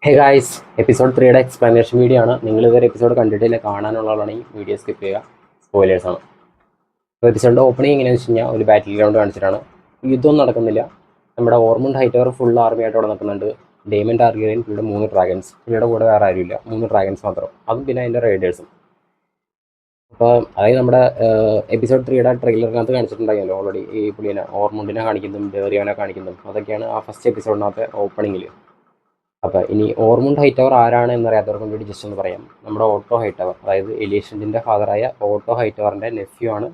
ഹേ guys, episode 3യുടെ explanation video ആണ്. നിങ്ങൾ ഇതുവരെ എപ്പിസോഡ് കണ്ടിട്ടില്ല, കാണാനുള്ളതാണെങ്കിൽ വീഡിയോ സ്കിപ്പ് ചെയ്യുക. സ്പോയിലേഴ്സ് ആണ്. അപ്പോൾ എപ്പിസോഡിൻ്റെ ഓപ്പണിംഗ് എങ്ങനെയാണെന്ന് വെച്ച് കഴിഞ്ഞാൽ ഒരു ബാറ്റിൽ ഗ്രൗണ്ട് കാണിച്ചിട്ടാണ്. യുദ്ധമൊന്നും നടക്കുന്നില്ല. നമ്മുടെ ഓർമണ്ട് ഹൈറ്റവർ ഫുൾ ആർമിയായിട്ട് അവിടെ നിൽക്കുന്നുണ്ട്. ഡേമൻ ടാർഗിയൻ ഇവിടെ 3 ഡ്രാഗൺസ്, ഇവിടെ കൂടെ വേറെ ആരുമില്ല, 3 ഡ്രാഗൺസ് മാത്രം, അതും പിന്നെ അതിൻ്റെ റൈഡേഴ്സും. അപ്പോൾ അതായത് നമ്മുടെ എപ്പിസോഡ് 3യുടെ ട്രെയിലറിനകത്ത് കാണിച്ചിട്ടുണ്ടായിരുന്നല്ലോ ഓൾറെഡി. ഈ പുള്ളിനെ ഓർമുണ്ടിനെ കാണിക്കുന്നതും ഡേറിയാനെ കാണിക്കുന്നതും അതൊക്കെയാണ് ആ ഫസ്റ്റ് എപ്പിസോഡിനകത്ത് ഓപ്പണിങ്ങിൽ. അപ്പോൾ ഇനി ഓർമുണ്ട് ഹൈറ്റവർ ആരാണ് എന്നറിയാത്തവർക്ക് വേണ്ടി ജസ്റ്റ് ഒന്ന് പറയാം. നമ്മുടെ ഓട്ടോ ഹൈറ്റവർ, അതായത് എലീഷൻറ്റിൻ്റെ ഫാദറായ ഓട്ടോ ഹൈറ്റവറിൻ്റെ നെഫ്യൂ ആണ്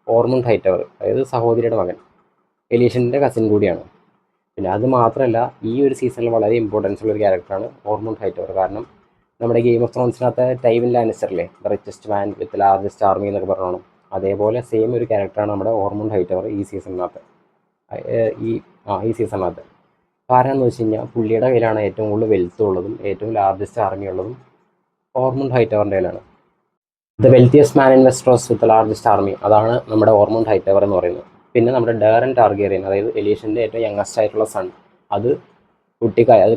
ഓർമുണ്ട് ഹൈറ്റവർ, അതായത് സഹോദരിയുടെ മകൻ. എലീഷൻറ്റിൻ്റെ കസിൻ കൂടിയാണ്. പിന്നെ അത് മാത്രമല്ല, ഈ ഒരു സീസണിൽ വളരെ ഇമ്പോർട്ടൻസ് ഉള്ളൊരു ക്യാരക്ടറാണ് ഓർമുണ്ട് ഹൈറ്റവർ. കാരണം നമ്മുടെ ഗെയിം ഓഫ് ത്രോൺസിനകത്തെ ടൈവിൻ ലാനിസ്റ്ററിലെ the richest man with largest army എന്നൊക്കെ പറഞ്ഞോണം, അതേപോലെ സെയിം ഒരു ക്യാരക്ടറാണ് നമ്മുടെ ഓർമുണ്ട് ഹൈറ്റവർ ഈ സീസണിനകത്ത്. ഈ സീസണിനകത്ത് ആരാന്ന് വെച്ച് കഴിഞ്ഞാൽ പുള്ളിയുടെ കയ്യിലാണ് ഏറ്റവും കൂടുതൽ വെൽത്ത് ഉള്ളതും ഏറ്റവും ലാർജസ്റ്റ് ആർമി ഉള്ളതും ഓർമുണ്ട് ഹൈറ്റവറിൻ്റെ കയ്യിലാണ്. The wealthiest man in വെസ്റ്ററോസ് with largest army, അതാണ് നമ്മുടെ ഓർമുണ്ട് ഹൈറ്റവർ എന്ന് പറയുന്നത്. പിന്നെ നമ്മുടെ ഡേറൻ ടാർഗേറിയൻ, അതായത് എലീഷൻ്റെ ഏറ്റവും യങ്ങസ്റ്റ് ആയിട്ടുള്ള സൺ, അത്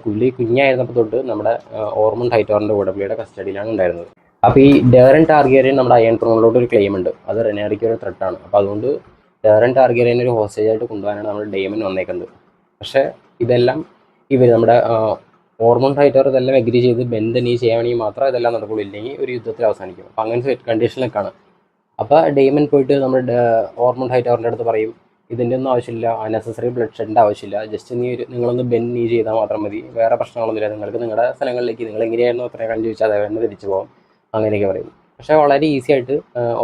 പുള്ളി കുഞ്ഞായിരുന്നപ്പോൾ തൊട്ട് നമ്മുടെ ഓർമുണ്ട് ഹൈറ്റവറിൻ്റെ കൂടെ പുള്ളിയുടെ കസ്റ്റഡിയിലാണ് ഉണ്ടായിരുന്നത്. അപ്പോൾ ഈ ഡേറൻ ടാർഗേറിയൻ നമ്മുടെ അയൺ ത്രോണിലോട്ട് ഒരു ക്ലെയിം ഉണ്ട്, അത് റെനേറിക്ക് ഒരു ത്രെട്ടാണ്. അപ്പോൾ അതുകൊണ്ട് ഡേറൻ ടാർഗേറിയൻ ഒരു ഹോസ്റ്റേജ് ആയിട്ട് കൊണ്ടുപോകാനാണ് നമ്മുടെ ഡേമൻ വന്നേക്കുന്നത്. പക്ഷേ ഇതെല്ലാം നമ്മുടെ ഓർമണ്ട് ഹൈറ്റവർ ഇതെല്ലാം എഗ്രി ചെയ്ത് ബെൻഡ് നീ ചെയ്യുകയാണെങ്കിൽ മാത്രമേ ഇതെല്ലാം നടക്കുള്ളൂ, ഇല്ലെങ്കിൽ ഒരു യുദ്ധത്തിൽ അവസാനിക്കും. അപ്പോൾ അങ്ങനത്തെ കണ്ടീഷനിലൊക്കെയാണ്. അപ്പോൾ ഡേമൻ പോയിട്ട് നമ്മുടെ ഓർമണ്ട് ഹൈറ്റവറിൻ്റെ അടുത്ത് പറയും, ഇതിൻ്റെ ഒന്നും ആവശ്യമില്ല, അൺനെസസറി ബ്ലഡ് ഷെഡിൻ്റെ ആവശ്യമില്ല, ജസ്റ്റ് നിങ്ങളൊന്ന് ബെൻഡ് നീ ചെയ്താൽ മാത്രം മതി, വേറെ പ്രശ്നങ്ങളൊന്നുമില്ല, നിങ്ങൾക്ക് നിങ്ങളുടെ സ്ഥലങ്ങളിലേക്ക് നിങ്ങൾ എങ്ങനെയായിരുന്നു അത്രയും കാലം ചോദിച്ചാൽ അതേ തന്നെ തിരിച്ചു പോകാം, അങ്ങനെയൊക്കെ പറയും. പക്ഷേ വളരെ ഈസി ആയിട്ട്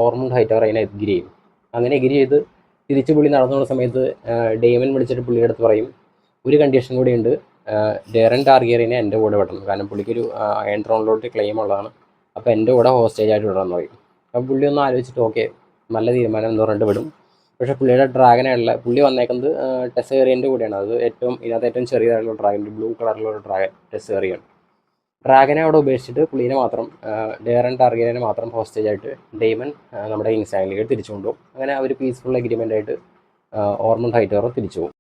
ഓർമണ്ട് ഹൈറ്റവർ അതിനെ എഗ്രി ചെയ്യും. അങ്ങനെ എഗ്രി ചെയ്ത് തിരിച്ചു പുള്ളി നടന്നു സമയത്ത് ഡേമൻ വിളിച്ചിട്ട് പുള്ളിയുടെ അടുത്ത് പറയും, ഒരു കണ്ടീഷൻ കൂടിയുണ്ട്, ഡേറൻ ടാർഗിയറിനെ എൻ്റെ കൂടെ വിടണം, കാരണം പുള്ളിക്കൊരു അയൺ ത്രോണിലോട്ട് ക്ലെയിം ഉള്ളതാണ്, അപ്പോൾ എൻ്റെ കൂടെ ഹോസ്റ്റേജ് ആയിട്ട് വിടണമെന്ന് പറയും. അപ്പോൾ പുള്ളി ഒന്ന് ആലോചിച്ചിട്ട് ഓക്കെ, നല്ല തീരുമാനം എന്ന് പറഞ്ഞിട്ട് വിടും. പക്ഷേ പുള്ളിയുടെ ഡ്രാഗനായുള്ള പുള്ളി വന്നേക്കുന്നത് ടെസേറിയൻ്റെ കൂടെയാണ്. അത് ഇതിനകത്ത് ഏറ്റവും ചെറിയതായിട്ടുള്ള ഡ്രാഗൻ, ബ്ലൂ കളറിലുള്ള ഡ്രാഗൻ ടെസേറിയൻ. ഡ്രാഗനെ അവിടെ ഉപേക്ഷിച്ചിട്ട് പുള്ളീനെ മാത്രം, ഡേറൻ ടാർഗിയനെ മാത്രം ഹോസ്റ്റേജ് ആയിട്ട് ഡേമൻ നമ്മുടെ കിങ്സ്ലാൻഡിലേക്ക് തിരിച്ചു കൊണ്ടുപോകും. അങ്ങനെ ഒരു പീസ്ഫുൾ എഗ്രിമെൻ്റ് ആയിട്ട് ഓർമണ്ട് ഹൈറ്റവർ തിരിച്ചു പോകും.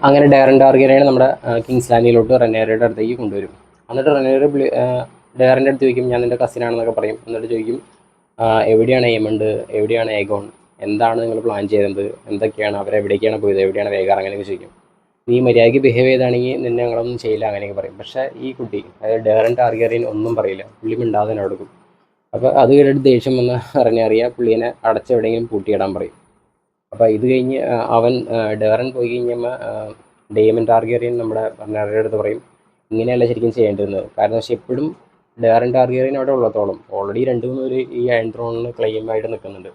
അങ്ങനെ ഡേറൻ ടാർഗിയനെ നമ്മുടെ കിങ്സ് ലാൻഡിലോട്ട് റെനേറിയുടെ അടുത്തേക്ക് കൊണ്ടുവരും. എന്നിട്ട് റെനേറി ഡേറിൻ്റെ അടുത്ത് ചോദിക്കും, ഞാൻ നിൻ്റെ കസിനാണെന്നൊക്കെ പറയും. എന്നിട്ട് ചോദിക്കും, എവിടെയാണ് എയ്മണ്ട്, എവിടെയാണ് ഏഗോൺ, എന്താണ് നിങ്ങൾ പ്ലാൻ ചെയ്തത്, എന്തൊക്കെയാണ്, അവരെവിടേക്കാണ് പോയത്, എവിടെയാണ് വേഗാർ, അങ്ങനെയൊക്കെ ചോദിക്കും. നീ മര്യാദയ്ക്ക് ബിഹേവ് ചെയ്താണെങ്കിൽ നിന്നെ ഞങ്ങളൊന്നും ചെയ്യില്ല, അങ്ങനെയൊക്കെ പറയും. പക്ഷേ ഈ കുട്ടി, അതായത് ഡേറൻ ടാർഗിയൻ ഒന്നും പറയില്ല, പുള്ളി മിണ്ടാതെ തന്നെ കൊടുക്കും. അപ്പോൾ അത് കഴിഞ്ഞിട്ട് ദേഷ്യം വന്ന് റെനേറിയ പുള്ളീനെ അടച്ചെവിടെയെങ്കിലും പൂട്ടിയിടാൻ പറയും. അപ്പോൾ ഇത് കഴിഞ്ഞ് അവൻ ഡേറൻ പോയി കഴിഞ്ഞപ്പോൾ ഡേമൻ ടാർഗിയറിയൻ നമ്മുടെ റെനേറിയുടെ അടുത്ത് പറയും, ഇങ്ങനെയല്ല ശരിക്കും ചെയ്യേണ്ടിരുന്നത്. കാരണം പക്ഷേ എപ്പോഴും ഡേറൻ ടാർഗിയറിയൻ അവിടെ ഉള്ളത്തോളം ഓൾറെഡി 2-3 പേര് ഈ അയൺ ത്രോണിന് ക്ലെയിമായിട്ട് നിൽക്കുന്നുണ്ട്.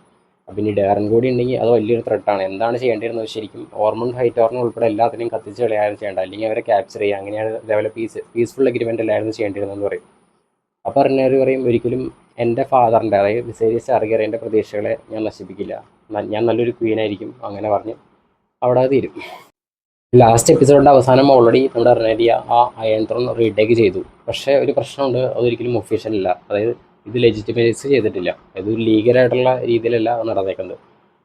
അപ്പം ഇനി ഡേറൻ കൂടി ഉണ്ടെങ്കിൽ അത് വലിയൊരു ത്രെട്ടാണ്. എന്താണ് ചെയ്യേണ്ടിയിരുന്നത് ശരിക്കും, ഓർമണ്ട് ഹൈറ്റവറിനെ ഉൾപ്പെടെ എല്ലാത്തിനെയും കത്തിച്ച് കളയാനും ചെയ്യേണ്ട, അല്ലെങ്കിൽ അവരെ ക്യാപ്ചർ ചെയ്യുക, അങ്ങനെയാണ് ഇതേപോലെ പീസ്ഫുൾ എഗ്രിമെൻ്റ് എല്ലായിരുന്നു ചെയ്യേണ്ടിയിരുന്നതെന്ന് പറയും. അപ്പോൾ റെനേറി പറയും, ഒരിക്കലും എൻ്റെ ഫാദറിൻ്റെ, അതായത് വിസേരിയസ് ടാർഗിയറിയൻ്റെ പ്രതീക്ഷകളെ ഞാൻ നശിപ്പിക്കില്ല, ഞാൻ നല്ലൊരു ക്വീനായിരിക്കും, അങ്ങനെ പറഞ്ഞ് അവിടെ തീരും. ലാസ്റ്റ് എപ്പിസോഡിൻ്റെ അവസാനം ഓൾറെഡി നമ്മുടെ റെനേരിയ ആ അയൺ ത്രോൺ റീടേക്ക് ചെയ്തു. പക്ഷേ ഒരു പ്രശ്നമുണ്ട്, അതൊരിക്കലും ഒഫീഷ്യൽ അല്ല, അതായത് ഇത് ലെജിറ്റിമൈസ് ചെയ്തിട്ടില്ല, ഇത് ലീഗലായിട്ടുള്ള രീതിയിലല്ല നടന്നേക്കുന്നത്.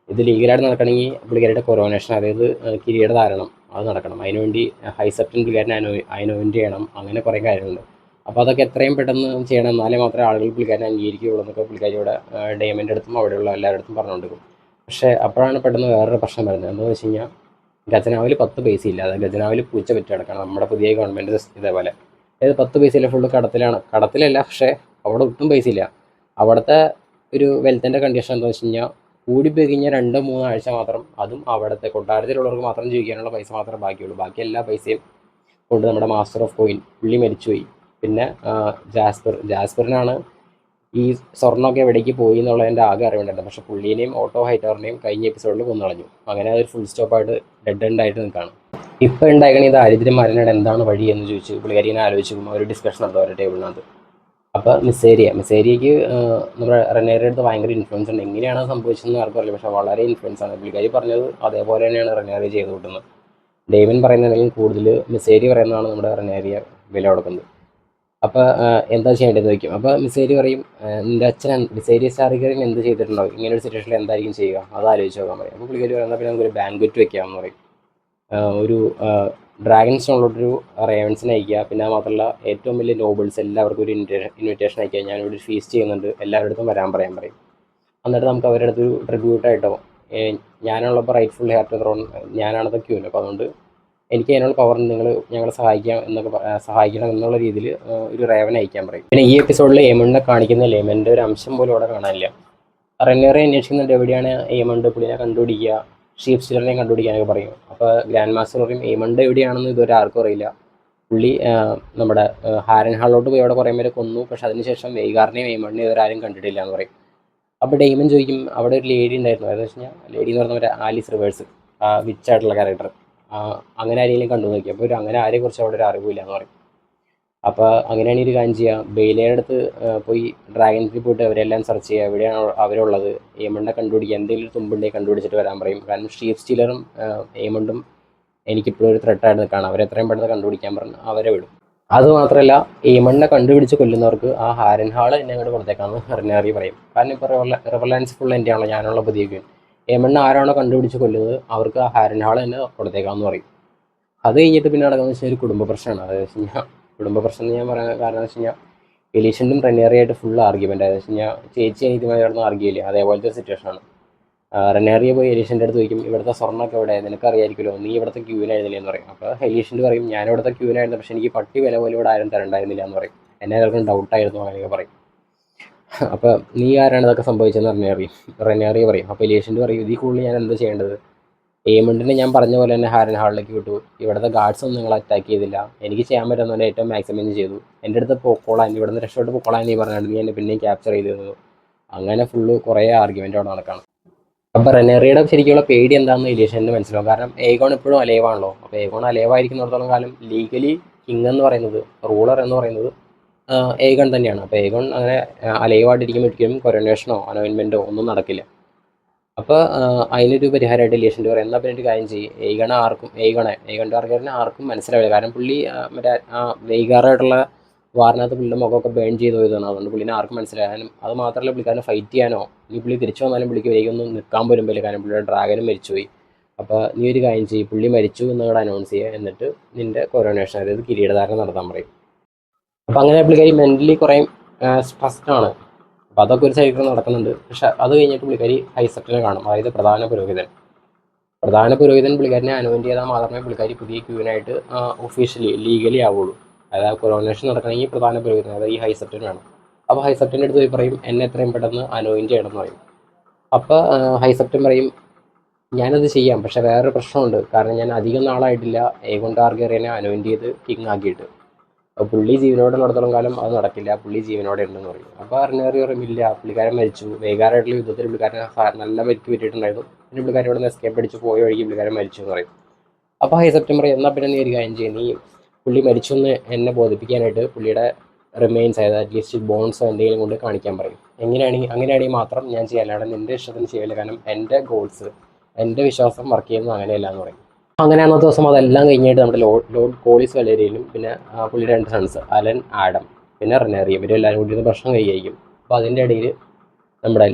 ഇത് ലീഗലായിട്ട് നടക്കണമെങ്കിൽ പുള്ളിക്കാരുടെ കൊറോണേഷൻ, അതായത് കിരീടധാരണം, അത് നടക്കണം. അതിനുവേണ്ടി ഹൈസെപ്റ്റൻ പുള്ളിക്കാരനെ അനോയിൻറ്റ് ചെയ്യണം, അങ്ങനെ കുറേ കാര്യങ്ങളുണ്ട്. അപ്പോൾ അതൊക്കെ എത്രയും പെട്ടെന്ന് ചെയ്യണം, എന്നാലേ മാത്രമേ ആളുകൾ പുള്ളിക്കാരനെ അംഗീകരിക്കുകയുള്ളൂ എന്നൊക്കെ പുള്ളിക്കാരിയുടെ ഡേമൻ്റെ അടുത്തും അവിടെയുള്ള എല്ലാവരുടെ അടുത്തും പറഞ്ഞുകൊണ്ടിരിക്കും. പക്ഷേ അപ്പോഴാണ് പെട്ടെന്ന് വേറൊരു പ്രശ്നം വരുന്നത്. എന്താണെന്ന് വെച്ച് കഴിഞ്ഞാൽ ഖജനാവിൽ 10 പൈസ ഇല്ല, അതായത് ഖജനാവിൽ പൂച്ച പറ്റി കിടക്കണം. നമ്മുടെ പുതിയ ഗവൺമെൻറ് ഇതേപോലെ, അതായത് 10 പൈസ ഇല്ല, ഫുള്ള് കടത്തിലല്ല, പക്ഷേ അവിടെ ഒട്ടും പൈസ ഇല്ല. അവിടുത്തെ ഒരു വെൽത്തിൻ്റെ കണ്ടീഷൻ എന്താണെന്ന് വെച്ച് കഴിഞ്ഞാൽ കൂടിപ്പോയി കഴിഞ്ഞാൽ 2-3 ആഴ്ച മാത്രം, അതും അവിടുത്തെ കൊട്ടാരത്തിലുള്ളവർക്ക് മാത്രം ജീവിക്കാനുള്ള പൈസ മാത്രമേ ബാക്കിയുള്ളൂ. ബാക്കി എല്ലാ പൈസയും കൊണ്ട് നമ്മുടെ മാസ്റ്റർ ഓഫ് കോയിൻ പുള്ളി മരിച്ചുപോയി. പിന്നെ ജാസ്പറിനാണ് ഈ സ്വർണ്ണമൊക്കെ എവിടേക്ക് പോയി എന്നുള്ളതിൻ്റെ ആകെ അറിവുണ്ടായിരുന്നു. പക്ഷേ പുള്ളീനെയും ഓട്ടോ ഹൈറ്റവറിനെയും കഴിഞ്ഞ എപ്പിസോഡിൽ കൊന്നുകളഞ്ഞു. അങ്ങനെ അതൊരു ഫുൾ സ്റ്റോപ്പായിട്ട് ഡെഡ് എൻഡ് ആയിട്ട് നിൽക്കുകയാണ്. ഇപ്പോൾ ഉണ്ടാക്കണ ഈ ദാരിദ്ര്യം മാറാനായിട്ട് എന്താണ് വഴി എന്ന് ചോദിച്ച് പുള്ളിക്കാരിനെ ആലോചിക്കുമ്പോൾ ഒരു ഡിസ്കഷൻ നടത്തും അവരുടെ ടേബിളിനകത്ത്. അപ്പോൾ മിസേരിയയ്ക്ക് നമ്മുടെ റെനേറിയുടെ അടുത്ത് ഭയങ്കര ഇൻഫ്ലുവൻസ് ഉണ്ട്. എങ്ങനെയാണ് സംഭവിച്ചതെന്ന് ആർക്കും അറിയില്ല, പക്ഷേ വളരെ ഇൻഫ്ലുവൻസ് ആണ്. പുള്ളിക്കാരി പറഞ്ഞത് അതേപോലെ തന്നെയാണ് റെനേറി ചെയ്ത് കൂട്ടുന്നത്. ഡേവിൻ പറയുന്നതിനെങ്കിലും കൂടുതൽ മിസേരി പറയുന്നതാണ് നമ്മുടെ റെനേറിയ വില കൊടുക്കുന്നത്. അപ്പോൾ എന്താ ചെയ്യേണ്ടതെന്ന് ചോദിക്കും. അപ്പോൾ മിസേരി പറയും, നിൻ്റെ അച്ഛൻ വിസേരിയസ് ടാർഗിയൻ എന്ത് ചെയ്തിട്ടുണ്ടാവും, ഇങ്ങനെ ഒരു സിറ്റുവേഷനിൽ എന്തായിരിക്കും ചെയ്യുക, അത് ആലോചിച്ച് നോക്കാൻ പറയും. അപ്പോൾ പുള്ളിക്കാരി പറയുന്നത് പിന്നെ നമുക്കൊരു ബാങ്ക്വറ്റ് വെക്കാമെന്ന് പറയും. ഒരു ഡ്രാഗൺസ് ഉള്ളൊരു റേവൻസിനെ അയക്കുക. പിന്നെ അത് മാത്രമല്ല ഏറ്റവും വലിയ നോബിൾസ് എല്ലാവർക്കും ഒരു ഇൻവിറ്റേഷൻ അയക്കുക. ഞാനിവിടെ ഒരു ഫീസ്റ്റ് ചെയ്യുന്നുണ്ട്, എല്ലാവരുടെ അടുത്തും വരാൻ പറയും. എന്നിട്ട് നമുക്ക് അവരുടെ അടുത്തൊരു ട്രിബ്യൂട്ടായിട്ടോ ഞാനുള്ളപ്പോൾ റൈറ്റ്ഫുൾ ഹെയർ ടു ത്രോൺ, ഞാനാണത് ക്യൂൻ. അപ്പോൾ അതുകൊണ്ട് എനിക്ക് അതിനുള്ള പവർ നിങ്ങൾ ഞങ്ങളെ സഹായിക്കാം എന്നൊക്കെ സഹായിക്കണം എന്നുള്ള രീതിയിൽ ഒരു റേവനെ അയക്കാൻ പറയും. പിന്നെ ഈ എപ്പിസോഡിൽ എമണിനെ കാണിക്കുന്നില്ല, എമൻ്റെ ഒരു അംശം പോലും അവിടെ കാണാനില്ല. റെനേറെ അന്വേഷിക്കുന്നുണ്ട് എവിടെയാണ് എമണ്ട്, പുള്ളിനെ കണ്ടുപിടിക്കുക, ഷീപ്പ് സ്റ്റീലറിനെ കണ്ടുപിടിക്കാനൊക്കെ പറയും. അപ്പോൾ ഗ്രാൻഡ് മാസ്റ്റർ പറയും എമണ്ട് എവിടെയാണെന്ന് ഇതുവരെ ആർക്കും അറിയില്ല. പുള്ളി നമ്മുടെ ഹാരൻ ഹാളിലോട്ട് പോയി അവിടെ കുറേ പേരെ കൊന്നു, പക്ഷെ അതിനുശേഷം വെയ്ഗാറിനെയും എമണ്ടിനെയും ഇതുവരെ ആരും കണ്ടിട്ടില്ല എന്ന് പറയും. അപ്പോൾ ഡെയ്മൻ ചോദിക്കും അവിടെ ഒരു ലേഡി ഉണ്ടായിരുന്നു, അതെന്ന് വെച്ച് കഴിഞ്ഞാൽ ലേഡി എന്ന് പറഞ്ഞ ആലിസ് റിവേഴ്സ്, വിച്ചായിട്ടുള്ള ക്യാരക്ടർ, അങ്ങനെ ആരെങ്കിലും കണ്ടു നോക്കി. അപ്പോൾ അങ്ങനെ ആരെക്കുറിച്ച് അവിടെ ഒരു അറിവില്ല എന്ന് പറയും. അപ്പോൾ അങ്ങനെയാണ് ഒരു കാര്യം ചെയ്യുക, ബെയിലയുടെ അടുത്ത് പോയി ഡ്രാഗൻസിൽ പോയിട്ട് അവരെല്ലാം സെർച്ച് ചെയ്യുക, എവിടെയാണ് അവരുള്ളത്, ഏമണ്ടെ കണ്ടുപിടിക്കുക, എന്തെങ്കിലും തുമ്പുണ്ടെങ്കിൽ കണ്ടുപിടിച്ചിട്ട് വരാൻ പറയും. കാരണം ഷീപ്പ് സ്റ്റീലറും ഏമണ്ടും എനിക്കിപ്പോഴും ഒരു ത്രെട്ടായിട്ട് നിൽക്കുകയാണ്, അവരെ എത്രയും പെട്ടെന്ന് കണ്ടുപിടിക്കാൻ പറഞ്ഞ് അവരെ വിടും. അതുമാത്രമല്ല ഏമണ്ടെ കണ്ടുപിടിച്ച് കൊല്ലുന്നവർക്ക് ആ ഹാരൻ ഹാൾ എന്നെ അങ്ങോട്ട് കൊടുത്തേക്കാമെന്ന് റെനേറി പറയും. കാരണം ഇപ്പോൾ റിവലൻസ് ഫുൾ എൻ്റെ ആണല്ലോ, ഞാനുള്ള പുതിയ ക്വീൻ. ഏമണ്ണ ആരാണോ കണ്ടുപിടിച്ച് കൊല്ലുന്നത് അവർക്ക് ആ ഹാരൻ ഹാൾ തന്നെ കൊടുത്തേക്കാമെന്ന് പറയും. അത് കഴിഞ്ഞിട്ട് പിന്നെ നടക്കുന്നത് വെച്ചാൽ ഒരു കുടുംബ പ്രശ്നമാണ്. അതെന്ന് വെച്ച് കഴിഞ്ഞാൽ കുടുംബ പ്രശ്നം എന്ന് ഞാൻ പറയാൻ കാരണം എന്ന് വെച്ച് കഴിഞ്ഞാൽ എലീഷനും റെനേറിയായിട്ട് ഫുൾ ആർഗ്യുമെൻ്റ്. അതെന്ന് വെച്ച് കഴിഞ്ഞാൽ ചേച്ചി അനിയത്തിമായി കിടന്ന് ആർഗ്യൂ ഇല്ലേ, അതേപോലത്തെ സിറ്റുവേഷനാണ്. റെനേറിയ പോയി എലീഷൻ്റെ അടുത്ത് ചോദിക്കും ഇവിടുത്തെ സ്വർണ്ണമൊക്കെ എവിടെ, നിനക്കറിയായിരിക്കുമല്ലോ, നീ ഇവിടുത്തെ ക്യൂനായിരുന്നില്ല എന്ന് പറയും. അപ്പോൾ എലീഷൻ്റെ പറയും ഞാൻ ഇവിടുത്തെ ക്യൂനായിരുന്നു, പക്ഷേ എനിക്ക് പട്ടി വില പോലും ഇവിടെ ആരും തരണ്ടായിരുന്നില്ല എന്ന് പറയും. എന്നെ എല്ലാവർക്കും ഡൗട്ടായിരുന്നു അങ്ങനെയൊക്കെ പറയും. അപ്പോൾ നീ ആരാണ് ഇതൊക്കെ സംഭവിച്ചതെന്ന് റെനേറിയ പറയും. അപ്പോൾ എലീഷൻ്റെ പറയും ഇതിൽ കൂടുതൽ ഞാൻ എന്താ ചെയ്യേണ്ടത്, ഏമണ്ടിനെ ഞാൻ പറഞ്ഞ പോലെ തന്നെ ഹാരൻ ഹാളിലേക്ക് വിട്ടു, ഇവിടുത്തെ ഗാർഡ്സ് ഒന്നും നിങ്ങൾ അറ്റാക്ക് ചെയ്തില്ല, എനിക്ക് ചെയ്യാൻ പറ്റുന്ന ഏറ്റവും മാക്സിമം ചെയ്തു, എൻ്റെ അടുത്ത് പൊക്കോളാൻ, ഇവിടുന്ന് രക്ഷപ്പെട്ട് പൊക്കോളാൻ നീ പറഞ്ഞാൽ നീ എന്നെ പിന്നെയും ക്യാപ്ചർ ചെയ്ത് തന്നു. അങ്ങനെ ഫുള്ള് കുറേ ആർഗ്യുമെൻ്റ് അവിടെ നടക്കണം. അപ്പോൾ റെനേറിയുടെ ശരിക്കുള്ള പേടി എന്താണെന്ന് എലീഷന് മനസ്സിലാവും. കാരണം ഏഗോൺ ഇപ്പോഴും അലേവാണല്ലോ. അപ്പോൾ ഏഗോൺ അലേവായിരിക്കുന്നിടത്തോളം കാലം ലീഗലി കിങ് എന്ന് പറയുന്നത്, റൂളർ എന്ന് പറയുന്നത് ഏഗൺ തന്നെയാണ്. അപ്പോൾ ഏഗോൺ അങ്ങനെ അലേവായിട്ടിരിക്കുമ്പോൾ ഒരിക്കലും കൊറോനേഷനോ അനോയിൻമെൻറ്റോ ഒന്നും നടക്കില്ല. അപ്പോൾ അതിനൊരു പരിഹാരമായിട്ട് എലീഷൻ്റെ പറയും എന്നാൽ പിന്നെ ഒരു കാര്യം ചെയ്യും, ഏഗൺ ടാർഗറ്റിനെ ആർക്കും മനസ്സിലാവില്ല. കാരണം പുള്ളി മറ്റേ വെയ്ഗാറായിട്ടുള്ള വാറിനകത്ത് പുള്ളിയുടെ മുഖമൊക്കെ ബേൺ ചെയ്ത് പോയതാണ്. അതുകൊണ്ട് പുള്ളിനെ ആർക്കും മനസ്സിലാകാനും, അത് മാത്രമല്ല പുള്ളിക്കാരനെ ഫൈറ്റ് ചെയ്യാനോ ഇനി പുള്ളി തിരിച്ചു വന്നാലും പുള്ളിക്ക് വേഗമൊന്നും നിൽക്കാൻ പോലും പറ്റില്ല. കാരണം പുള്ളിയുടെ ഡ്രാഗനും മരിച്ചുപോയി. അപ്പോൾ നീ ഒരു കാര്യം ചെയ്യും, പുള്ളി മരിച്ചു എന്നവിടെ അനൗൺസ് ചെയ്യുക, എന്നിട്ട് നിൻ്റെ കൊറോനേഷൻ അതായത് കിരീടധാരണം നടത്താൻ പറയും. അപ്പോൾ അങ്ങനെ പുള്ളിക്കാരി മെൻ്റലി കുറേ സ്ട്രെസ്ഡാണ്. അപ്പോൾ അതൊക്കെ ഒരു സൈഡിൽ നടക്കുന്നുണ്ട്. പക്ഷേ അത് കഴിഞ്ഞിട്ട് പുള്ളിക്കാരി ഹൈസെപ്റ്റിനെ കാണും, അതായത് പ്രധാന പുരോഹിതൻ പുള്ളിക്കാരനെ അനോയിൻറ്റ് ചെയ്താൽ മാത്രമേ പുള്ളിക്കാരി പുതിയ ക്യൂനായിട്ട് ഒഫീഷ്യലി ലീഗലി ആവുള്ളൂ. അതായത് കൊറോനേഷൻ നടക്കണമെങ്കിൽ പ്രധാന പുരോഹിതൻ അതായത് ഈ ഹൈസെപ്റ്റിന് വേണം. അപ്പോൾ ഹൈസെപ്റ്റിൻ്റെ അടുത്ത് പോയി പറയും എന്നെ എത്രയും പെട്ടെന്ന് അനോയിൻറ്റ് ചെയ്യണം എന്ന് പറയും. അപ്പോൾ ഹൈസെപ്റ്റൻ പറയും ഞാനത് ചെയ്യാം, പക്ഷേ വേറൊരു പ്രശ്നമുണ്ട്, കാരണം ഞാൻ അധികം നാളായിട്ടില്ല ഏഗോൺ ടാർഗറിയനെ അനോയിൻറ്റ് ചെയ്ത് കിങ് ആക്കിയിട്ട്. അപ്പോൾ പുള്ളി ജീവനോടുള്ളിടത്തോളം കാലം അത് നടക്കില്ല, പുള്ളി ജീവനോടെ ഉണ്ടെന്ന് പറയും. അപ്പോൾ റെനേറി പറയും ഇല്ല, പുള്ളിക്കാരൻ മരിച്ചു, വേഗാറായിട്ടുള്ള യുദ്ധത്തിൽ പുള്ളിക്കാരൻ നല്ല പരിക്ക് പറ്റിയിട്ടുണ്ടായിരുന്നു, പിന്നെ പുള്ളിക്കാരൻ ഇവിടെ നിന്ന് എസ്കേപ്പ് അടിച്ച് പോയ വഴിക്ക് പുള്ളിക്കാരൻ മരിച്ചു എന്ന് പറയും. അപ്പോൾ ഹൈ സെപ്റ്റംബർ എന്നാൽ പിന്നെ നീ ഒരു കാര്യം ചെയ്യും, നീ പുള്ളി മരിച്ചു എന്ന് എന്നെ ബോധിപ്പിക്കാനായിട്ട് പുള്ളിയുടെ റിമെയിൻസ് അതായത് അറ്റ്ലീസ്റ്റ് ബോൺസോ എന്തെങ്കിലും കൊണ്ട് കാണിക്കാൻ പറയും. അങ്ങനെയാണെങ്കിൽ മാത്രം ഞാൻ ചെയ്യാൻ, അല്ലാതെ നിൻ്റെ ഇഷ്ടത്തിന് ചെയ്യില്ല, കാരണം എൻ്റെ ഗോൾസ് എൻ്റെ വിശ്വാസം വർക്ക് ചെയ്യുന്നത് അങ്ങനെയല്ല എന്ന് പറയും. അങ്ങനെ അന്നത്തെ ദിവസം അതെല്ലാം കഴിഞ്ഞിട്ട് നമ്മുടെ ലോർഡ് കോളിസ് വലേരിയയിലും പിന്നെ പുള്ളിയുടെ 2 സൺസ് അലൻ ആഡം പിന്നെ റെനേറിയും ഇവരും എല്ലാവരും കൂടി ഭക്ഷണം കഴിക്കും. അപ്പോൾ അതിൻ്റെ ഇടയിൽ നമ്മുടെ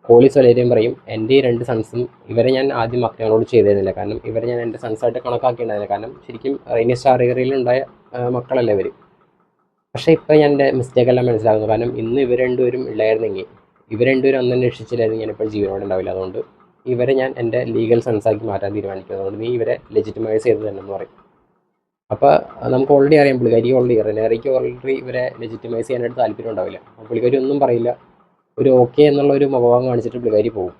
കോളിസ് വലേരിയം പറയും എൻ്റെ ഈ 2 സൺസും ഇവരെ ഞാൻ ആദ്യം മക്കളോട് ചെയ്തിരുന്നില്ല, കാരണം ഇവരെ ഞാൻ എൻ്റെ സൺസായിട്ട് കണക്കാക്കിയിട്ടുണ്ടായിരുന്നില്ല, കാരണം ശരിക്കും റെയിനിയസ് സ്റ്റാറിയറിലുണ്ടായ മക്കളല്ല ഇവർ. പക്ഷേ ഇപ്പോൾ ഞാൻ എൻ്റെ മിസ്റ്റേക്കെല്ലാം മനസ്സിലാകുന്നു, കാരണം ഇന്ന് ഇവർ രണ്ടുപേരും ഇല്ലായിരുന്നെങ്കിൽ ഇവർ രണ്ടുപേരും അന്ന് അന്വേഷിച്ചില്ലായിരുന്നു ഞാനിപ്പോൾ ജീവനോടെ ഉണ്ടാവില്ല. അതുകൊണ്ട് ഇവരെ ഞാൻ എൻ്റെ ലീഗൽ സൺസാക്കി മാറ്റാൻ തീരുമാനിക്കുന്നത്, അതുകൊണ്ട് നീ ഇവരെ ലെജിറ്റിമൈസ് ചെയ്ത് തന്നെ എന്ന് പറയും. അപ്പോൾ നമുക്ക് ഓൾറെഡി അറിയാം പുള്ളിക്കാരി റെനേറിക്ക് ഓൾറെഡി ഇവരെ ലെജിറ്റിമൈസ് ചെയ്യാനായിട്ട് താല്പര്യം ഉണ്ടാവില്ല. അപ്പോൾ പുള്ളിക്കാരി ഒന്നും പറയില്ല, ഒരു ഓക്കെ എന്നുള്ള ഒരു മുഖഭാവം കാണിച്ചിട്ട് പുള്ളിക്കാരി പോകും.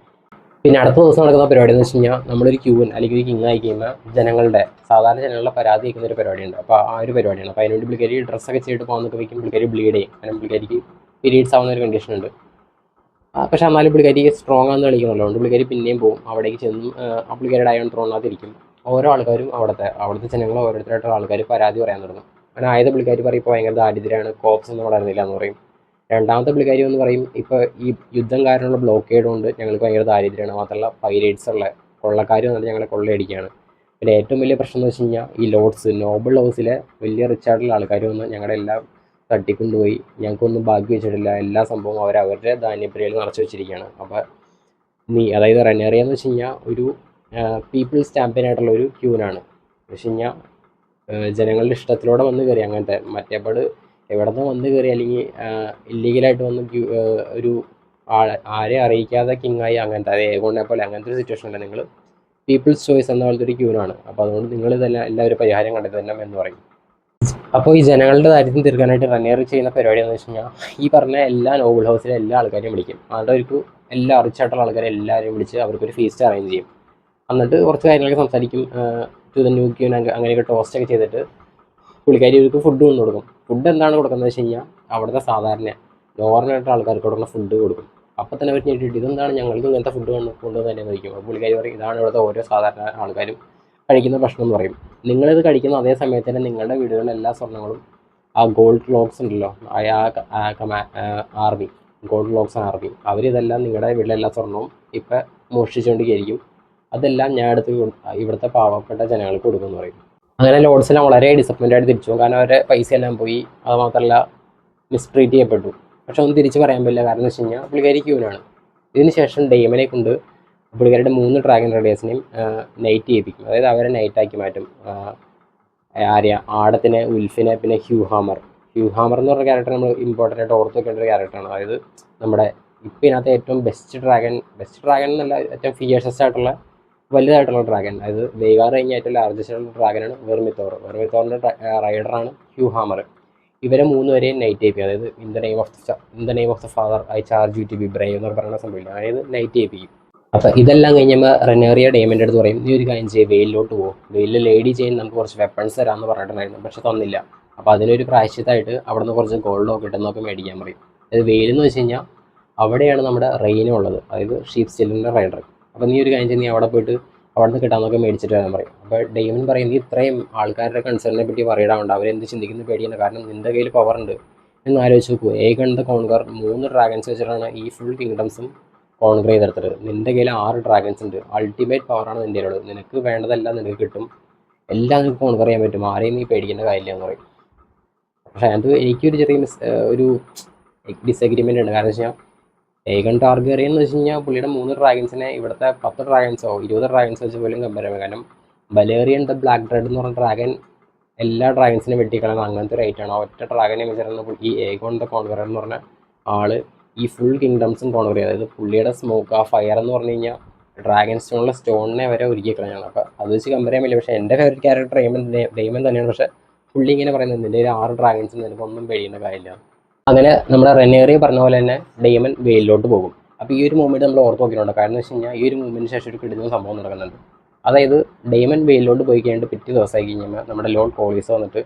പിന്നെ അടുത്ത ദിവസം നടക്കുന്ന പരിപാടി എന്ന് വെച്ച് കഴിഞ്ഞാൽ നമ്മളൊരു ക്യൂൻ അല്ലെങ്കിൽ ഒരു കിങ് ആയി കഴിയുമ്പോൾ സാധാരണ ജനങ്ങളുടെ പരാതി കേൾക്കുന്ന ഒരു പരിപാടിയുണ്ട്. അപ്പോൾ ആ ഒരു പരിപാടിയാണ്. അപ്പോൾ അതിനുവേണ്ടി പുള്ളിക്കാരി ഡ്രസ്സൊക്കെ ചെയ്തിട്ട് പോകുന്നൊക്കെ വയ്ക്കും, പുള്ളിക്കാരി ബ്ലീഡ് ചെയ്യും, കാരണം പുള്ളിക്കാരിക്ക് പീരീഡ്സ് ആവുന്ന ഒരു കണ്ടീഷൻ ഉണ്ട്. പക്ഷേ എന്നാലും പുള്ളിക്കാരി സ്ട്രോങ് ആണെന്ന് കളിക്കുന്നുള്ളൂ, അതുകൊണ്ട് പുള്ളിക്കാരി പിന്നെയും പോകും, അവിടേക്ക് ചെന്നും പുള്ളിക്കാരിയുടെ അയൺ ത്രോണിനകത്തിരിക്കും. ഓരോ ആൾക്കാരും അവിടുത്തെ ജനങ്ങൾ ഓരോരുത്തരായിട്ടുള്ള ആൾക്കാർ പരാതി പറയാൻ തുടങ്ങും. അങ്ങനെ ആയത് പുള്ളിക്കാരി പറയും ഇപ്പോൾ ഭയങ്കര ദാരിദ്ര്യമാണ്, കോപ്സ് ഒന്നും വളരുന്നില്ല എന്ന് പറയും. രണ്ടാമത്തെ പുള്ളിക്കാരി എന്ന് പറയും ഇപ്പോൾ ഈ യുദ്ധം കാരണമുള്ള ബ്ലോക്കേഡ് കൊണ്ട് ഞങ്ങൾക്ക് ഭയങ്കര ദാരിദ്ര്യമാണ്, മാത്രമല്ല പൈരേറ്റ്സ് ഉള്ള കൊള്ളക്കാർ വന്നിട്ട് ഞങ്ങളെ കൊള്ളയടിക്കുകയാണ്. പിന്നെ ഏറ്റവും വലിയ പ്രശ്നം എന്ന് വെച്ച് കഴിഞ്ഞാൽ ഈ ലോഡ്സ് നോബിൾ ഹൗസിലെ വലിയ റിച്ചായിട്ടുള്ള ആൾക്കാർ വന്ന് ഞങ്ങളുടെ എല്ലാം തട്ടിക്കൊണ്ടുപോയി, ഞങ്ങൾക്കൊന്നും ബാക്കി വെച്ചിട്ടില്ല, എല്ലാ സംഭവവും അവരുടെ ധാന്യപ്പുരയിൽ നിറച്ച് വെച്ചിരിക്കുകയാണ്. അപ്പോൾ അതായത് റെനേറിയ എന്ന് വെച്ച് കഴിഞ്ഞാൽ ഒരു പീപ്പിൾസ് ചാമ്പ്യനായിട്ടുള്ള ഒരു ക്യൂനാണ്. എന്ന് വെച്ച് കഴിഞ്ഞാൽ ജനങ്ങളുടെ ഇഷ്ടത്തിലൂടെ വന്ന് കയറി അങ്ങനത്തെ മറ്റേപാട് എവിടെ നിന്ന് വന്ന് കയറി അല്ലെങ്കിൽ ഇല്ലീഗലായിട്ട് വന്ന് ഒരു ആരെ അറിയിക്കാതെ കിങ്ങായി അങ്ങനത്തെ അത് ഏകോണിനെ പോലെ അങ്ങനത്തെ ഒരു സിറ്റുവേഷൻ അല്ല. നിങ്ങൾ പീപ്പിൾസ് ചോയ്സ് എന്ന പോലത്തെ ഒരു ക്യൂനാണ്. അപ്പോൾ അതുകൊണ്ട് നിങ്ങൾ ഇതെല്ലാം എല്ലാവരും പരിഹാരം കണ്ടെത്തി തന്നെ എന്ന് പറയും. അപ്പോൾ ഈ ജനങ്ങളുടെ ദാരിദ്ര്യം തീർക്കാനായിട്ട് റെനേർ ചെയ്യുന്ന പരിപാടി എന്ന് വെച്ച് കഴിഞ്ഞാൽ ഈ പറഞ്ഞ എല്ലാ നോബിൾ ഹൗസിലെ എല്ലാ ആൾക്കാരെയും വിളിക്കും. അവർക്ക് എല്ലാ റിച്ചായിട്ടുള്ള ആൾക്കാരെ എല്ലാവരെയും വിളിച്ച് അവർക്കൊരു ഫീസ്റ്റ് അറേഞ്ച് ചെയ്യും. എന്നിട്ട് കുറച്ച് കാര്യങ്ങളൊക്കെ സംസാരിക്കും. ടു ദ ന്യൂ ക്യൂൻ അങ്ങനെയൊക്കെ ടോസ്റ്റൊക്കെ ചെയ്തിട്ട് പുള്ളിക്കാരി അവർക്ക് ഫുഡ് കൊണ്ടു കൊടുക്കും. ഫുഡ് എന്താണ് കൊടുക്കുന്നത് വെച്ച് കഴിഞ്ഞാൽ അവിടുത്തെ സാധാരണ നോർമലായിട്ട് ആൾക്കാർക്ക് കൊടുക്കുന്ന ഫുഡ് കൊടുക്കും. അപ്പോൾ തന്നെ അവർ ഞെട്ടിട്ട് ഇതെന്താണ് ഞങ്ങൾക്ക് ഇങ്ങനത്തെ ഫുഡ് കൊണ്ടുവന്ന് തന്നെ കഴിക്കും. അപ്പോൾ പുള്ളിക്കാരി പറയും ഇതാണ് ഇവിടുത്തെ ഓരോ സാധാരണ ആൾക്കാരും കഴിക്കുന്ന ഭക്ഷണം എന്ന് പറയും. നിങ്ങളിത് കഴിക്കുന്ന അതേ സമയത്ത് തന്നെ നിങ്ങളുടെ വീടുകളിലെ എല്ലാ സ്വർണ്ണങ്ങളും ആ ഗോൾഡ് ക്ലോക്സ് ഉണ്ടല്ലോ, ആർമി ഗോൾഡ് ക്ലോക്സ് ആർമി അവരിതെല്ലാം നിങ്ങളുടെ വീട്ടിലെ എല്ലാ സ്വർണ്ണവും ഇപ്പം മോഷ്ടിച്ചുകൊണ്ടിരിക്കും. അതെല്ലാം ഞാൻ എടുത്ത് ഇവിടുത്തെ പാവപ്പെട്ട ജനങ്ങൾക്ക് കൊടുക്കുമെന്ന് പറയും. അങ്ങനെ ലോഡ്സെല്ലാം വളരെ ഡിസപ്പോയിൻ്റ് ആയിട്ട് തിരിച്ചു പോകും. കാരണം അവരുടെ പൈസ എല്ലാം പോയി. അത് മാത്രമല്ല മിസ്ട്രീറ്റ് ചെയ്യപ്പെട്ടു. പക്ഷെ ഒന്നും തിരിച്ച് പറയാൻ പറ്റില്ല. കാരണം എന്ന് വെച്ച് കഴിഞ്ഞാൽ പുള്ളിക്കാരി ക്യൂനാണ്. ഇതിന് ശേഷം ഡെയ്മനെ കൊണ്ട് പുള്ളിക്കാരുടെ 3 ഡ്രാഗൺ റൈഡേഴ്സിനെയും നൈറ്റ് ചെയ്യിപ്പിക്കും. അതായത് അവരെ നൈറ്റാക്കി മാറ്റും. ആടത്തിനെ, ഉൽഫിനെ, പിന്നെ ഹ്യൂ ഹാമർ എന്ന് പറഞ്ഞ ക്യാരക്ടർ നമ്മൾ ഇമ്പോർട്ടൻ്റ് ആയിട്ട് ഓർത്ത് വെക്കേണ്ട ഒരു ക്യാരക്ടറാണ്. അതായത് നമ്മുടെ ഇപ്പം ഇതിനകത്ത് ഏറ്റവും ബെസ്റ്റ് ഡ്രാഗൺ എന്നല്ല, ഏറ്റവും ഫിയേഴ്സസ്റ്റ് ആയിട്ടുള്ള വലുതായിട്ടുള്ള ഡ്രാഗൺ. അതായത് വേഗാർ കഴിഞ്ഞ ഏറ്റവും ലാർജസ്റ്റ് ആയിട്ടുള്ള ഡ്രാഗനാണ് വെർമിത്തോറിൻ്റെ റൈഡറാണ് ഹ്യൂ ഹാമർ. ഇവരെ 3 പേരെയും നൈറ്റ് ചെയ്യിപ്പിക്കും. അതായത് in the name of the father I charge you to be brave എന്ന് പറയുന്ന സംഭവമില്ല. അതായത് നൈറ്റ് ചെയ്യിപ്പിക്കും. അപ്പോൾ ഇതെല്ലാം കഴിഞ്ഞപ്പോൾ റെനേറിയ ഡെയ്മൻ്റെ അടുത്ത് പറയും നീ ഒരു കാര്യം ചെയ്യും, വെയിലിലോട്ട് പോകും, വെയിലിൽ ലേഡി ചെയ്യുന്ന നമുക്ക് കുറച്ച് വെപ്പൺസ് തരാമെന്ന് പറഞ്ഞിട്ടുണ്ടായിരുന്നു. പക്ഷെ തന്നില്ല. അപ്പോൾ അതിനൊരു പ്രായശ്ചിത്തമായിട്ട് അവിടെ നിന്ന് കുറച്ച് ഗോൾഡോ കിട്ടുന്നതൊക്കെ മേടിക്കാൻ പറയും. അതായത് വെയിലെന്ന് വെച്ച് കഴിഞ്ഞാൽ അവിടെയാണ് നമ്മുടെ റെയിനും ഉള്ളത്, അതായത് ഷീപ്പ് സ്റ്റീലിൻ്റെ റൈഡർ. അപ്പോൾ നീ ഒരു കാര്യം ചെയ്യും, നീ അവിടെ പോയിട്ട് അവിടെ നിന്ന് കിട്ടാമെന്നൊക്കെ മേടിച്ചിട്ട് വരാൻ പറയും. അപ്പോൾ ഡെയ്മൻ പറയും നീ ഇത്രയും ആൾക്കാരുടെ കൺസേണിനെ പറ്റി പറയിടാറുണ്ട്, അവരെന്ത് ചിന്തിക്കുന്നത് പേടിയാണ്, കാരണം നിൻ്റെ കയ്യിൽ പവർ ഉണ്ട് എന്ന് ആലോചിച്ച് നോക്കൂ. ഏഗൺ ദ കോൺകർ 3 ഡ്രാഗൺസ് വെച്ചിട്ടാണ് ഈ ഫുൾ കിങ്ഡംസും കോൺക്രീ ചെയ്തെടുത്തത്. നിൻ്റെ കയ്യിൽ 6 ഡ്രാഗൺസ് ഉണ്ട്. അൾട്ടിമേറ്റ് പവറാണ് നിൻ്റെ ഉള്ളത്. നിനക്ക് വേണ്ടതെല്ലാം നിനക്ക് കിട്ടും, എല്ലാം നിനക്ക് കോൺക്വർ ചെയ്യാൻ പറ്റും, ആരെയും നീ പേടിക്കേണ്ട കാര്യമില്ല എന്ന് പറയും. പക്ഷേ അത് എനിക്കൊരു ചെറിയ ഒരു ഡിസഗ്രിമെൻ്റ് ഉണ്ട്. കാരണം വെച്ച് കഴിഞ്ഞാൽ ഏഗൺ ടാർഗറിയൻ എന്ന് വെച്ച് കഴിഞ്ഞാൽ പുള്ളിയുടെ 3 ഡ്രാഗൺസിനെ ഇവിടുത്തെ 10 ഡ്രാഗൺസോ 20 ഡ്രാഗൺസ് വെച്ച് പോലും കമ്പയർ ചെയ്യാം. കാരണം ബലേറിയൻ ദ ബ്ലാക്ക് ഡ്രെഡ് എന്ന് പറഞ്ഞ ഡ്രാഗൻ എല്ലാ ഡ്രാഗൺസിനും വെട്ടിക്കളയുന്ന അങ്ങനത്തെ ഒരു ഐറ്റാണ്. ഒറ്റ ഡ്രാഗനെ വെച്ചിട്ടാണ് ഈ ഏഗോൺ ദ കോൺക്വറർ എന്ന് പറഞ്ഞ ആള് ഈ ഫുൾ കിങ്ഡംസും കോൺക്വർ ചെയ്യുക. അതായത് പുള്ളിയുടെ സ്മോക്ക്, ആ ഫയർ എന്ന് പറഞ്ഞു കഴിഞ്ഞാൽ ഡ്രാഗൺ സ്റ്റോണിലെ സ്റ്റോണിനെ വരെ ഒരുക്കി കളഞ്ഞാണ്. അപ്പോൾ അത് വെച്ച് കമ്പയർ ചെയ്യാൻ പറ്റില്ല. പക്ഷേ എൻ്റെ ഫേവറേറ്റ് ക്യാരക്ടർ ഡെയ്മൻ തന്നെയാണ്. പക്ഷേ പുള്ളി ഇങ്ങനെ പറയുന്നത് നിൻ്റെ 6 ഡ്രാഗൺസ് നിനക്കൊന്നും പേടിയേണ്ട കാര്യമില്ല. അങ്ങനെ നമ്മുടെ റെനേറി പറഞ്ഞ പോലെ തന്നെ ഡെയ്മൻ വെയിലിലോട്ട് പോകും. അപ്പോൾ ഈ ഒരു മൂവ്മെൻറ്റ് നമ്മൾ ഓർത്ത് നോക്കിയിട്ടുണ്ട്. കാരണം എന്ന് വെച്ച് കഴിഞ്ഞാൽ ഈ ഒരു മൂവ്മെൻറ്റിന് ശേഷം ഒരു കിടുന്ന സംഭവം നടക്കുന്നുണ്ട്. അതായത് ഡെയ്മൻ വെയിലിലോട്ട് പോയി കഴിഞ്ഞിട്ട് പിറ്റേ ദിവസമായി കഴിഞ്ഞാൽ നമ്മുടെ ലോർഡ് പോലീസ് വന്നിട്ട്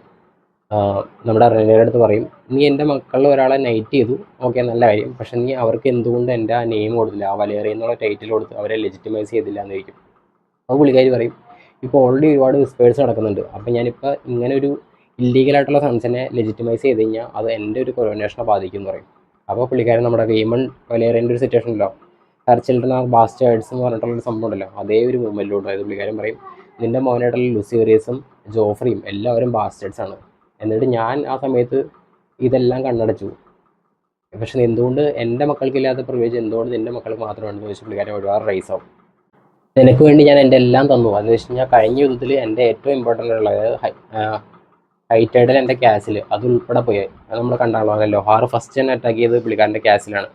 നമ്മുടെ റെനേറിയുടെ അടുത്ത് പറയും നീ എൻ്റെ മക്കളിൽ ഒരാളെ നൈറ്റ് ചെയ്തു, ഓക്കെ നല്ല കാര്യം, പക്ഷെ നീ അവർക്ക് എന്തുകൊണ്ട് എൻ്റെ ആ നെയിം കൊടുത്തില്ല, ആ വലേറിയ എന്നുള്ള ടൈറ്റിൽ കൊടുത്ത് അവരെ ലെജിറ്റിമൈസ് ചെയ്തില്ല എന്നിരിക്കും. അപ്പോൾ പുള്ളിക്കാരി പറയും ഇപ്പോൾ ഓൾറെഡി ഒരുപാട് വിസ്പേഴ്സ് നടക്കുന്നുണ്ട്. അപ്പോൾ ഞാനിപ്പോൾ ഇങ്ങനെ ഒരു ഇല്ലീഗലായിട്ടുള്ള സൺസിനെ ലെജിറ്റിമൈസ് ചെയ്ത് കഴിഞ്ഞാൽ അത് എൻ്റെ ഒരു കൊറോനേഷനെ ബാധിക്കും എന്ന് പറയും. അപ്പോൾ പുള്ളിക്കാരൻ നമ്മുടെ വേമൺ വലേറിയൻ്റെ ഒരു സിറ്റുവേഷൻ ഉണ്ടല്ലോ, ഹെർ ചിൽഡ്രൻ ആർ ബാസ്റ്റേഴ്സ് എന്ന് പറഞ്ഞിട്ടുള്ളൊരു സംഭവം ഉണ്ടല്ലോ, അതേ ഒരു മൂവ്മെൻറ്റിലോട്ട്. അതായത് പുള്ളിക്കാരൻ പറയും നിൻ്റെ മോനായിട്ടുള്ള ലുസീറിയസും ജോഫ്രിയും എല്ലാവരും ബാസ്റ്റേഴ്സ് ആണ്. എന്നിട്ട് ഞാൻ ആ സമയത്ത് ഇതെല്ലാം കണ്ണടച്ചു, പക്ഷെ എന്തുകൊണ്ട് എൻ്റെ മക്കൾക്കില്ലാത്ത പ്രിവിലേജ് എന്തുകൊണ്ട് നിൻ്റെ മക്കൾക്ക് മാത്രമാണെന്ന് ചോദിച്ചു പുള്ളിക്കാരൻ ഒരുപാട് റൈസ് ആവും. നിനക്ക് വേണ്ടി ഞാൻ എൻ്റെ എല്ലാം തന്നു. അതെന്ന് വെച്ച് കഴിഞ്ഞാൽ കഴിഞ്ഞ യുദ്ധത്തിൽ എൻ്റെ ഏറ്റവും ഇമ്പോർട്ടൻ്റ് ഉള്ള ഹൈറ്റൈഡിൽ എൻ്റെ ക്യാസിൽ അത് ഉൾപ്പെടെ പോയി. അത് നമ്മൾ കണ്ടാണല്ലോ, അല്ല ലൊഹാർ ഫസ്റ്റ് തന്നെ അറ്റാക്ക് ചെയ്ത് പുള്ളിക്കാരൻ്റെ ക്യാസിലാണ്.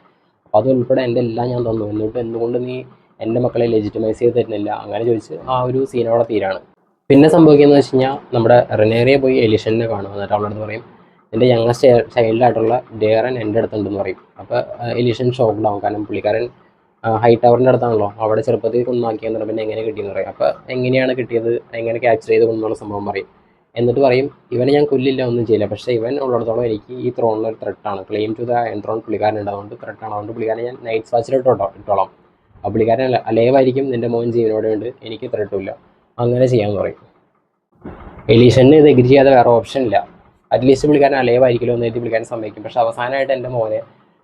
അപ്പോൾ അത് ഉൾപ്പെടെ എൻ്റെ എല്ലാം ഞാൻ തന്നു, എന്നിട്ട് എന്തുകൊണ്ട് നീ എൻ്റെ മക്കളെ ലെജിറ്റിമൈസ് ചെയ്ത് തരുന്നില്ല അങ്ങനെ ചോദിച്ച് ആ ഒരു സീനോടെ തീരാണ്. പിന്നെ സംഭവിക്കുന്നത് വെച്ച് കഴിഞ്ഞാൽ നമ്മുടെ റെനേറിയെ പോയി എലിഷനെ കാണും. എന്നിട്ട് അവളടുത്ത് പറയും എൻ്റെ യങ്ങസ്റ്റ് ചൈൽഡായിട്ടുള്ള ഡേറൻ എൻ്റെ അടുത്തുണ്ടെന്ന് പറയും. അപ്പോൾ എലിഷൻ ഷോക്ക്ഡ് ആവും, കാരണം പുള്ളിക്കാരൻ ഹൈ ടവറിൻ്റെ അടുത്താണല്ലോ, അവിടെ ചെറുപ്പത്തിൽ കൊന്നാക്കിയെന്ന് പറയും. പിന്നെ എങ്ങനെ കിട്ടിയെന്ന് പറയും. അപ്പോൾ എങ്ങനെയാണ് കിട്ടിയത്, എങ്ങനെ ക്യാപ്ചർ ചെയ്ത് കൊന്നുള്ള സംഭവം പറയും. എന്നിട്ട് പറയും ഇവനെ ഞാൻ കൊല്ലില്ല, ഒന്നും ചെയ്യില്ല, പക്ഷേ ഇവൻ ഉള്ളിടത്തോളം എനിക്ക് ഈ ത്രോണിനൊരു ത്രെട്ടാണ്, ക്ലെയിം ടു ദ എൻത്രോൺ പുള്ളിക്കാരൻ ഉണ്ടാവുകൊണ്ട് ത്രെട്ടാണ്, അതുകൊണ്ട് പുള്ളിക്കാരൻ ഞാൻ നൈറ്റ് വാച്ചിലോട്ട് ഇട്ടോളാം. ആ പുള്ളിക്കാരൻ അലേവായിരിക്കും, നിൻ്റെ മോൻ ജീവനോടെ ഉണ്ട്, എനിക്ക് ത്രെട്ടില്ല, അങ്ങനെ ചെയ്യാമെന്ന് പറയും. എലീഷന് ഇത് എഗ്രി ചെയ്യാതെ വേറെ ഓപ്ഷൻ ഇല്ല. അറ്റ്ലീസ്റ്റ് പുള്ളിക്കാരൻ അലേവായിരിക്കുമല്ലോ എന്ന് എഴുതി പുള്ളിക്കാരൻ സമ്മതിക്കും. പക്ഷെ അവസാനമായിട്ട് എൻ്റെ മോനെ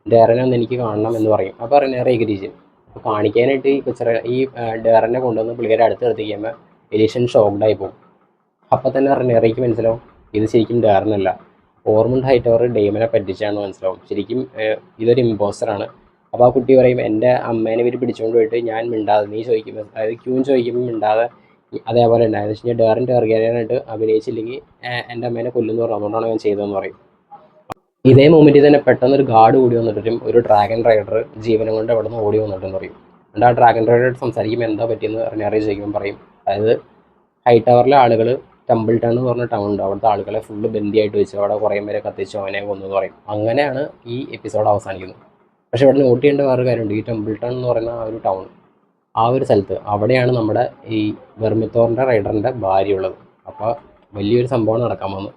ഡേറനെ ഒന്ന് എനിക്ക് കാണണം എന്ന് പറയും. അപ്പോൾ റെനേറി എഗ്രി ചെയ്യും. അപ്പോൾ കാണിക്കാനായിട്ട് ഈ ഡേറനെ കൊണ്ടുവന്ന് പുള്ളിക്കാരെ അടുത്ത് നിർത്തിക്കുമ്പോൾ എലീഷൻ ഷോക്ക്ഡായി പോകും. അപ്പം തന്നെ റെനേറിക്ക് മനസ്സിലാവും ഇത് ശരിക്കും ഡേറനല്ല, ഓർമണ്ട് ഹൈറ്റവർ ഡെയ്മനെ പറ്റിച്ചാണെന്ന് മനസ്സിലാവും. ശരിക്കും ഇതൊരു ഇമ്പോസ്റ്ററാണ്. അപ്പോൾ ആ കുട്ടി പറയും എൻ്റെ അമ്മേനെ ഇവർ പിടിച്ചുകൊണ്ട് പോയിട്ട് ഞാൻ മിണ്ടാതെ, നീ ചോദിക്കുമ്പോൾ, അതായത് ക്യൂൻ ചോദിക്കുമ്പോൾ മിണ്ടാതെ അതേപോലെ ഉണ്ടായെന്ന് വെച്ച് കഴിഞ്ഞാൽ ഡെയറിൻ ടാർഗെറിയനായിട്ട് അഭിനയിച്ചില്ലെങ്കിൽ എൻ്റെ അമ്മേനെ കൊല്ലുമെന്ന് പറഞ്ഞു, അതുകൊണ്ടാണ് ഞാൻ ചെയ്തതെന്ന് പറയും. ഇതേ മൊമെൻറ്റിൽ തന്നെ പെട്ടെന്ന് ഒരു ഗാർഡ് കൂടി വന്നിട്ടും ഒരു ഡ്രാഗൺ റൈഡർ ജീവനം കൊണ്ട് അവിടെ നിന്ന് ഓടി വന്നിട്ടെന്ന് പറയും. എന്നിട്ട് ആ ഡ്രാഗൺ റൈഡർ സംസാരിക്കുമ്പോൾ എന്താ പറ്റിയെന്ന് അറിയാൻ ചോദിക്കുമ്പോൾ പറയും, അതായത് ഹൈ ടവറിലെ ആളുകൾ ടെമ്പിൾ ടൺ എന്ന് പറഞ്ഞ ടൗൺ ഉണ്ട്, അവിടുത്തെ ആളുകളെ ഫുള്ള് ബന്ദിയായിട്ട് വെച്ചു, അവിടെ കുറേ പേരെ കത്തിച്ചു, അവനെ കൊന്നു എന്ന് പറയും. അങ്ങനെയാണ് ഈ എപ്പിസോഡ് അവസാനിക്കുന്നത്. പക്ഷേ ഇവിടെ നോട്ട് ചെയ്യേണ്ട വേറൊരു കാര്യമുണ്ട്. ഈ ടെമ്പിൾ ടൺ എന്ന് പറയുന്ന ആ ഒരു ടൗൺ, ആ ഒരു സ്ഥലത്ത് അവിടെയാണ് നമ്മുടെ ഈ വെർമിത്തോറിൻ്റെ റൈഡറിൻ്റെ ഭാര്യ ഉള്ളത്. അപ്പോൾ വലിയൊരു സംഭവം നടക്കാൻ പോകുന്നത്.